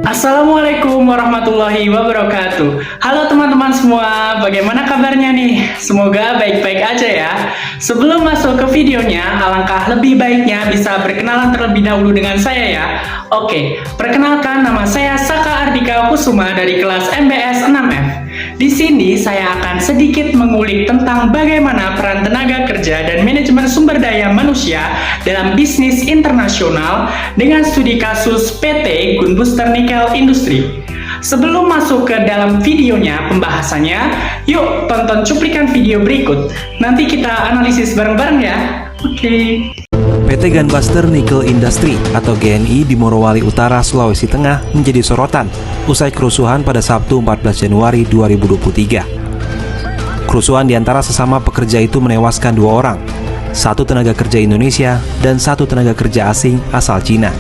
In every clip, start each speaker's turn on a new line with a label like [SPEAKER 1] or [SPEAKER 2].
[SPEAKER 1] Assalamualaikum warahmatullahi wabarakatuh. Halo teman-teman semua, bagaimana kabarnya nih? Semoga baik-baik aja ya. Sebelum masuk ke videonya, alangkah lebih baiknya bisa berkenalan terlebih dahulu dengan saya ya. Oke, perkenalkan nama saya Saka Ardika Kusuma dari kelas MBS 6F. Di sini saya akan sedikit mengulik tentang bagaimana peran tenaga kerja dan manajemen sumber daya manusia dalam bisnis internasional dengan studi kasus PT Gunbuster Nikel Industri. Sebelum masuk ke dalam videonya pembahasannya, yuk tonton cuplikan video berikut. Nanti kita analisis bareng-bareng ya. Oke.
[SPEAKER 2] PT Gunbuster Nickel Industry atau GNI di Morowali Utara, Sulawesi Tengah menjadi sorotan usai kerusuhan pada Sabtu 14 Januari 2023. Kerusuhan di antara sesama pekerja itu menewaskan 2 orang, 1 tenaga kerja Indonesia dan 1 tenaga kerja asing asal Cina.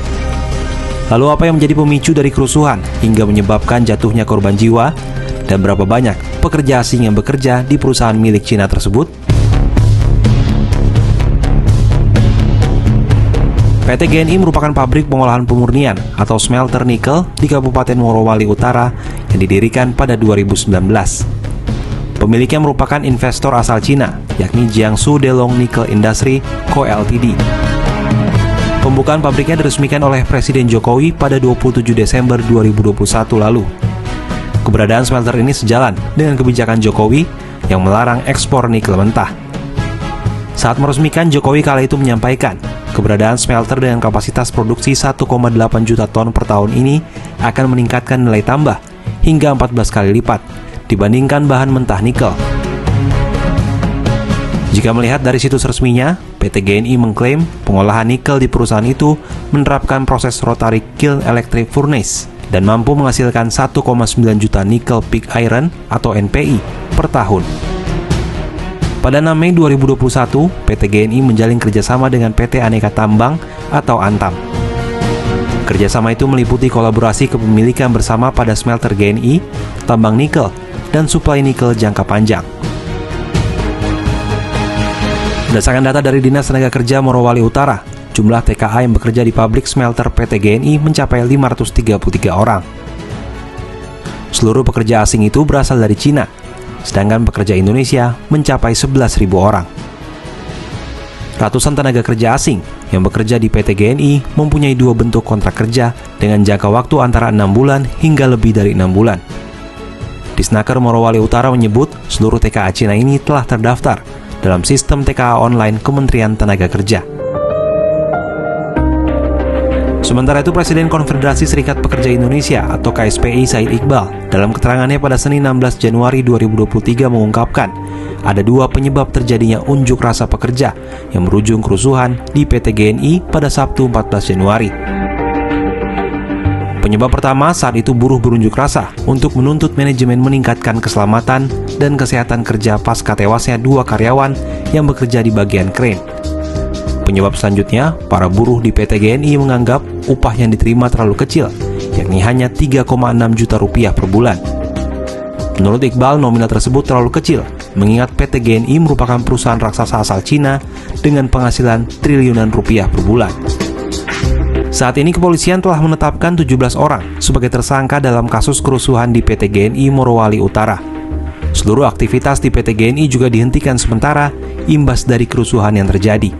[SPEAKER 2] Lalu apa yang menjadi pemicu dari kerusuhan hingga menyebabkan jatuhnya korban jiwa, dan berapa banyak pekerja asing yang bekerja di perusahaan milik Cina tersebut? PT GNI merupakan pabrik pengolahan pemurnian atau smelter nikel di Kabupaten Morowali Utara yang didirikan pada 2019. Pemiliknya merupakan investor asal Cina, yakni Jiangsu Delong Nickel Industry Co Ltd. Pembukaan pabriknya diresmikan oleh Presiden Jokowi pada 27 Desember 2021 lalu. Keberadaan smelter ini sejalan dengan kebijakan Jokowi yang melarang ekspor nikel mentah. Saat meresmikan, Jokowi kala itu menyampaikan keberadaan smelter dengan kapasitas produksi 1,8 juta ton per tahun ini akan meningkatkan nilai tambah hingga 14 kali lipat dibandingkan bahan mentah nikel. Jika melihat dari situs resminya, PT GNI mengklaim pengolahan nikel di perusahaan itu menerapkan proses rotary kiln electric furnace dan mampu menghasilkan 1,9 juta nickel pig iron atau NPI per tahun. Pada 6 Mei 2021, PT GNI menjalin kerjasama dengan PT Aneka Tambang atau Antam. Kerjasama itu meliputi kolaborasi kepemilikan bersama pada smelter GNI, tambang nikel, dan suplai nikel jangka panjang. Berdasarkan data dari Dinas Tenaga Kerja Morowali Utara, jumlah TKA yang bekerja di pabrik smelter PT GNI mencapai 533 orang. Seluruh pekerja asing itu berasal dari Cina, sedangkan pekerja Indonesia mencapai 11.000 orang. Ratusan tenaga kerja asing yang bekerja di PT GNI mempunyai 2 bentuk kontrak kerja dengan jangka waktu antara 6 bulan hingga lebih dari 6 bulan. Disnaker Morowali Utara menyebut seluruh TKA Cina ini telah terdaftar dalam sistem TKA online Kementerian Tenaga Kerja. Sementara itu, Presiden Konfederasi Serikat Pekerja Indonesia atau KSPI Said Iqbal dalam keterangannya pada Senin 16 Januari 2023 mengungkapkan ada 2 penyebab terjadinya unjuk rasa pekerja yang berujung kerusuhan di PT GNI pada Sabtu 14 Januari. Penyebab pertama, saat itu buruh berunjuk rasa untuk menuntut manajemen meningkatkan keselamatan dan kesehatan kerja pasca tewasnya 2 karyawan yang bekerja di bagian krain. Penyebab selanjutnya, para buruh di PT GNI menganggap upah yang diterima terlalu kecil, yakni hanya 3,6 juta rupiah per bulan. Menurut Iqbal, nominal tersebut terlalu kecil, mengingat PT GNI merupakan perusahaan raksasa asal Cina dengan penghasilan triliunan rupiah per bulan. Saat ini kepolisian telah menetapkan 17 orang sebagai tersangka dalam kasus kerusuhan di PT GNI Morowali Utara. Seluruh aktivitas di PT GNI juga dihentikan sementara imbas dari kerusuhan yang terjadi.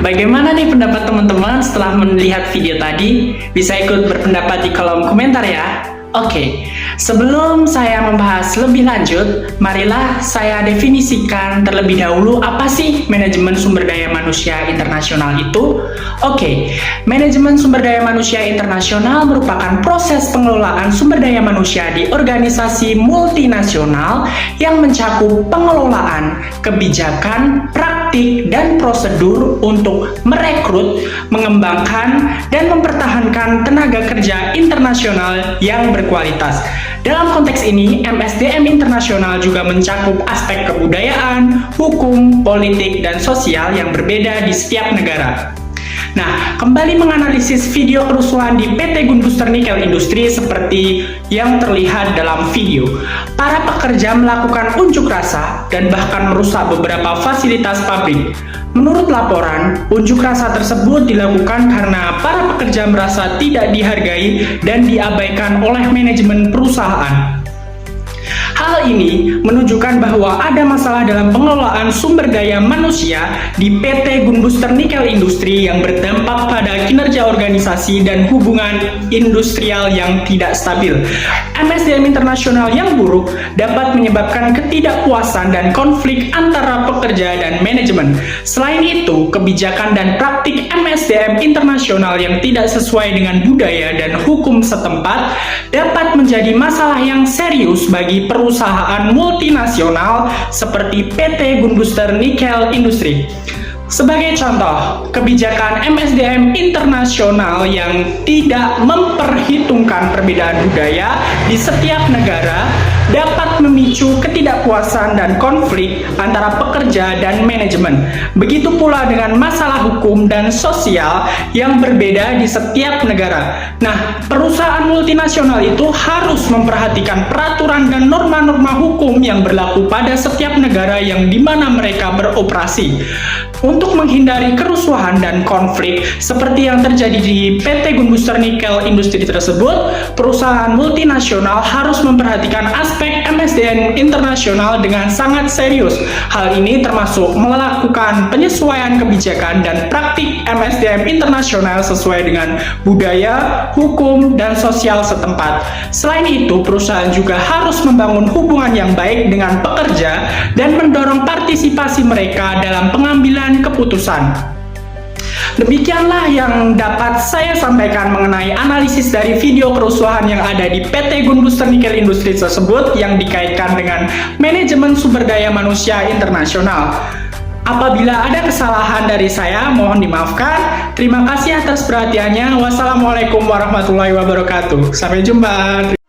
[SPEAKER 1] Bagaimana nih pendapat teman-teman setelah melihat video tadi? Bisa ikut berpendapat di kolom komentar ya. Oke, sebelum saya membahas lebih lanjut, marilah saya definisikan terlebih dahulu apa sih manajemen sumber daya manusia internasional itu. Oke, manajemen sumber daya manusia internasional merupakan proses pengelolaan sumber daya manusia di organisasi multinasional yang mencakup pengelolaan, kebijakan, praktik, dan prosedur untuk merekrut, mengembangkan, dan mempertahankan tenaga kerja internasional yang berkualitas. Dalam konteks ini, MSDM internasional juga mencakup aspek kebudayaan, hukum, politik, dan sosial yang berbeda di setiap negara. Nah, kembali menganalisis video kerusuhan di PT Gunbuster Nikel Industri seperti yang terlihat dalam video. Para pekerja melakukan unjuk rasa dan bahkan merusak beberapa fasilitas pabrik. Menurut laporan, unjuk rasa tersebut dilakukan karena para pekerja merasa tidak dihargai dan diabaikan oleh manajemen perusahaan. Hal ini menunjukkan bahwa ada masalah dalam pengelolaan sumber daya manusia di PT Gunbuster Nikel Industri yang berdampak pada kinerja organisasi dan hubungan industrial yang tidak stabil. MSDM internasional yang buruk dapat menyebabkan ketidakpuasan dan konflik antara pekerja dan manajemen. Selain itu, kebijakan dan praktik MSDM internasional yang tidak sesuai dengan budaya dan hukum setempat dapat menjadi masalah yang serius bagi perusahaan multinasional seperti PT Gunbuster Nikel Industri. Sebagai contoh, kebijakan MSDM internasional yang tidak memperhitungkan perbedaan budaya di setiap negara dapat memicu ketidakpuasan dan konflik antara pekerja dan manajemen. Begitu pula dengan masalah hukum dan sosial yang berbeda di setiap negara. Nah, perusahaan multinasional itu harus memperhatikan peraturan dan norma-norma hukum yang berlaku pada setiap negara yang dimana mereka beroperasi. Untuk menghindari kerusuhan dan konflik seperti yang terjadi di PT Gunbuster Nikel Industri tersebut, perusahaan multinasional harus memperhatikan aspek MSDM internasional dengan sangat serius. Hal ini termasuk melakukan penyesuaian kebijakan dan praktik MSDM internasional sesuai dengan budaya, hukum, dan sosial setempat. Selain itu, perusahaan juga harus membangun hubungan yang baik dengan pekerja dan mendorong partisipasi mereka dalam pengambilan keputusan. Demikianlah yang dapat saya sampaikan mengenai analisis dari video kerusuhan yang ada di PT Gunbuster Nikel Industri tersebut yang dikaitkan dengan manajemen sumber daya manusia internasional. Apabila ada kesalahan dari saya, mohon dimaafkan. Terima kasih atas perhatiannya. Wassalamualaikum warahmatullahi wabarakatuh. Sampai jumpa.